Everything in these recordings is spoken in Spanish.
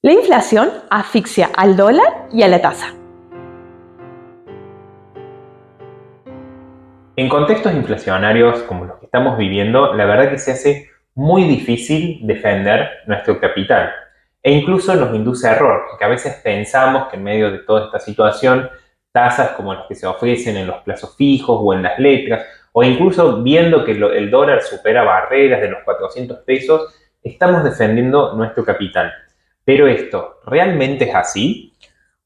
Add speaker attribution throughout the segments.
Speaker 1: La inflación asfixia al dólar y a la tasa.
Speaker 2: En contextos inflacionarios como los que estamos viviendo, la verdad que se hace muy difícil defender nuestro capital e incluso nos induce a error, porque a veces pensamos que en medio de toda esta situación, tasas como las que se ofrecen en los plazos fijos o en las letras, o incluso viendo que el dólar supera barreras de los 400 pesos, estamos defendiendo nuestro capital. Pero esto, ¿realmente es así?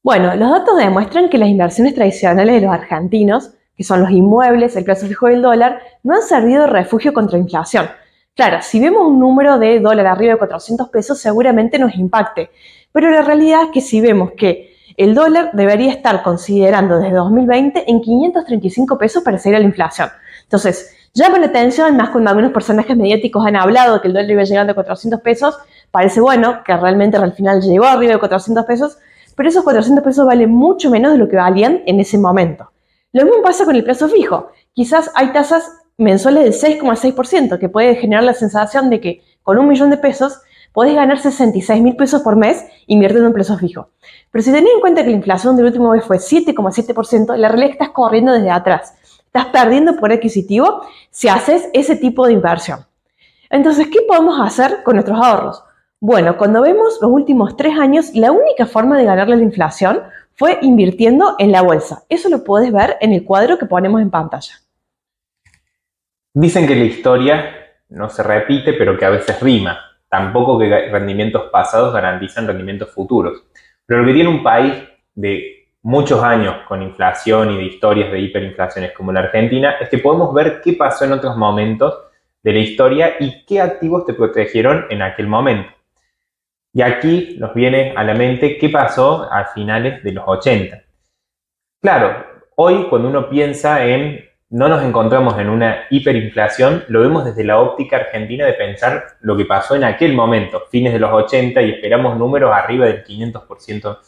Speaker 1: Bueno, los datos demuestran que las inversiones tradicionales de los argentinos, que son los inmuebles, el plazo fijo y el dólar, no han servido de refugio contra la inflación. Claro, si vemos un número de dólar arriba de 400 pesos, seguramente nos impacte. Pero la realidad es que si vemos que el dólar debería estar considerando desde 2020 en 535 pesos para seguir a la inflación. Entonces, llama la atención, más cuando algunos personajes mediáticos han hablado de que el dólar iba llegando a 400 pesos, parece bueno que realmente al final llegó arriba de 400 pesos, pero esos 400 pesos valen mucho menos de lo que valían en ese momento. Lo mismo pasa con el plazo fijo. Quizás hay tasas mensuales del 6,6%, que puede generar la sensación de que con 1.000.000 de pesos podés ganar 66.000 pesos por mes invirtiendo en plazo fijo. Pero si tenés en cuenta que la inflación del último mes fue 7,7%, la realidad es que estás corriendo desde atrás. Estás perdiendo poder adquisitivo si haces ese tipo de inversión. Entonces, ¿qué podemos hacer con nuestros ahorros? Bueno, cuando vemos los últimos 3 años, la única forma de ganarle a la inflación fue invirtiendo en la bolsa. Eso lo puedes ver en el cuadro que ponemos en pantalla.
Speaker 2: Dicen que la historia no se repite, pero que a veces rima. Tampoco que rendimientos pasados garantizan rendimientos futuros. Pero lo que tiene un país de muchos años con inflación y de historias de hiperinflaciones como la Argentina es que podemos ver qué pasó en otros momentos de la historia y qué activos te protegieron en aquel momento. Y aquí nos viene a la mente qué pasó a finales de los 80. Claro, hoy cuando uno piensa en no nos encontramos en una hiperinflación, lo vemos desde la óptica argentina de pensar lo que pasó en aquel momento, fines de los 80, y esperamos números arriba del 500%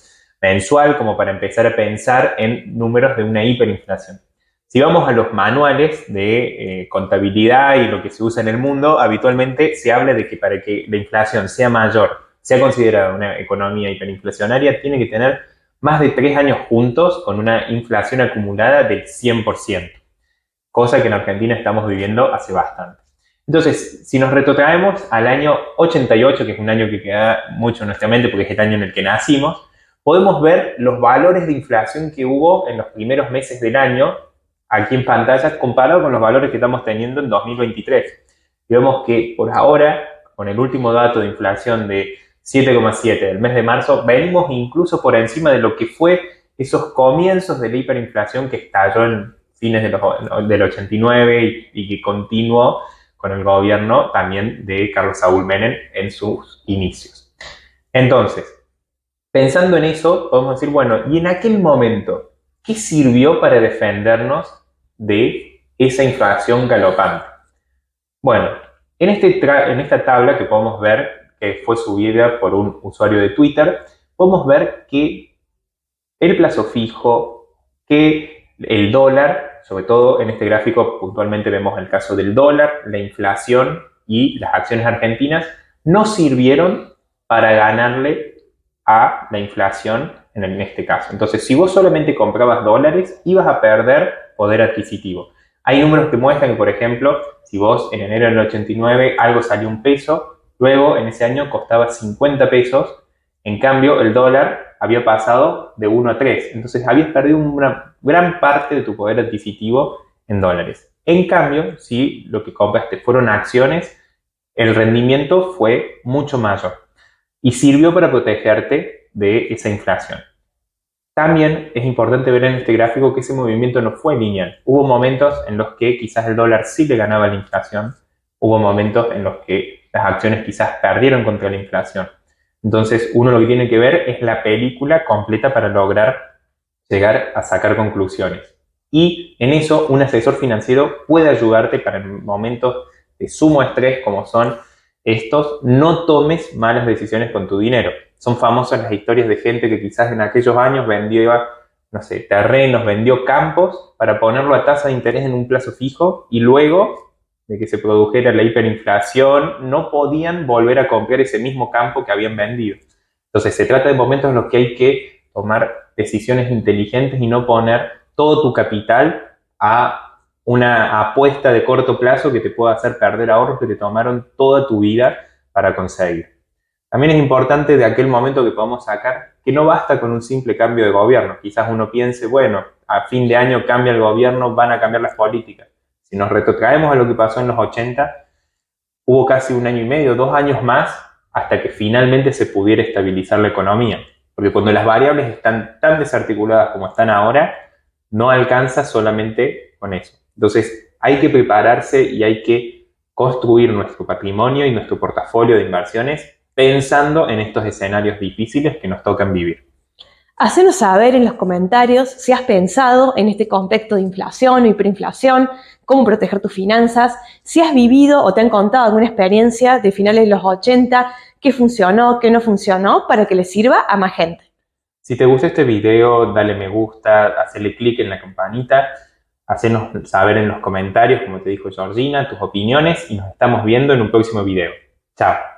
Speaker 2: mensual como para empezar a pensar en números de una hiperinflación. Si vamos a los manuales de contabilidad y lo que se usa en el mundo, habitualmente se habla de que para que la inflación sea mayor, sea considerada una economía hiperinflacionaria, tiene que tener más de 3 años juntos con una inflación acumulada del 100%, cosa que en Argentina estamos viviendo hace bastante. Entonces, si nos retrotraemos al año 88, que es un año que queda mucho en nuestra mente porque es el año en el que nacimos, podemos ver los valores de inflación que hubo en los primeros meses del año aquí en pantalla comparado con los valores que estamos teniendo en 2023. Y vemos que por ahora, con el último dato de inflación de 7,7 del mes de marzo, venimos incluso por encima de lo que fue esos comienzos de la hiperinflación que estalló en fines del 89 y que continuó con el gobierno también de Carlos Saúl Menem en sus inicios. Entonces, pensando en eso, podemos decir, bueno, y en aquel momento, ¿qué sirvió para defendernos de esa inflación galopante? Bueno, en esta tabla que podemos ver, que fue subida por un usuario de Twitter, podemos ver que el plazo fijo, que el dólar, sobre todo en este gráfico puntualmente vemos el caso del dólar, la inflación y las acciones argentinas, no sirvieron para ganarle a la inflación en este caso. Entonces, si vos solamente comprabas dólares, ibas a perder poder adquisitivo. Hay números que muestran que, por ejemplo, si vos en enero del 89 algo salió un peso, luego en ese año costaba 50 pesos, en cambio el dólar había pasado de 1 a 3, entonces habías perdido una gran parte de tu poder adquisitivo en dólares. En cambio, si lo que compraste fueron acciones, el rendimiento fue mucho mayor y sirvió para protegerte de esa inflación. También es importante ver en este gráfico que ese movimiento no fue lineal. Hubo momentos en los que quizás el dólar sí le ganaba a la inflación, hubo momentos en los que las acciones quizás perdieron contra la inflación. Entonces uno lo que tiene que ver es la película completa para lograr llegar a sacar conclusiones. Y en eso un asesor financiero puede ayudarte para en momentos de sumo estrés como son estos, no tomes malas decisiones con tu dinero. Son famosas las historias de gente que quizás en aquellos años vendió, no sé, terrenos, vendió campos para ponerlo a tasa de interés en un plazo fijo y luego de que se produjera la hiperinflación no podían volver a comprar ese mismo campo que habían vendido. Entonces se trata de momentos en los que hay que tomar decisiones inteligentes y no poner todo tu capital a una apuesta de corto plazo que te pueda hacer perder ahorros que te tomaron toda tu vida para conseguir. También es importante de aquel momento que podamos sacar que no basta con un simple cambio de gobierno. Quizás uno piense, bueno, a fin de año cambia el gobierno, van a cambiar las políticas. Si nos retrotraemos a lo que pasó en los 80, hubo casi 1 año y medio, 2 años más, hasta que finalmente se pudiera estabilizar la economía. Porque cuando las variables están tan desarticuladas como están ahora, no alcanza solamente con eso. Entonces, hay que prepararse y hay que construir nuestro patrimonio y nuestro portafolio de inversiones pensando en estos escenarios difíciles que nos tocan vivir.
Speaker 1: Hacenos saber en los comentarios si has pensado en este contexto de inflación o hiperinflación, cómo proteger tus finanzas, si has vivido o te han contado alguna experiencia de finales de los 80, qué funcionó, qué no funcionó, para que le sirva a más gente.
Speaker 2: Si te gustó este video, dale me gusta, hacele clic en la campanita, hacenos saber en los comentarios, como te dijo Georgina, tus opiniones y nos estamos viendo en un próximo video. Chao.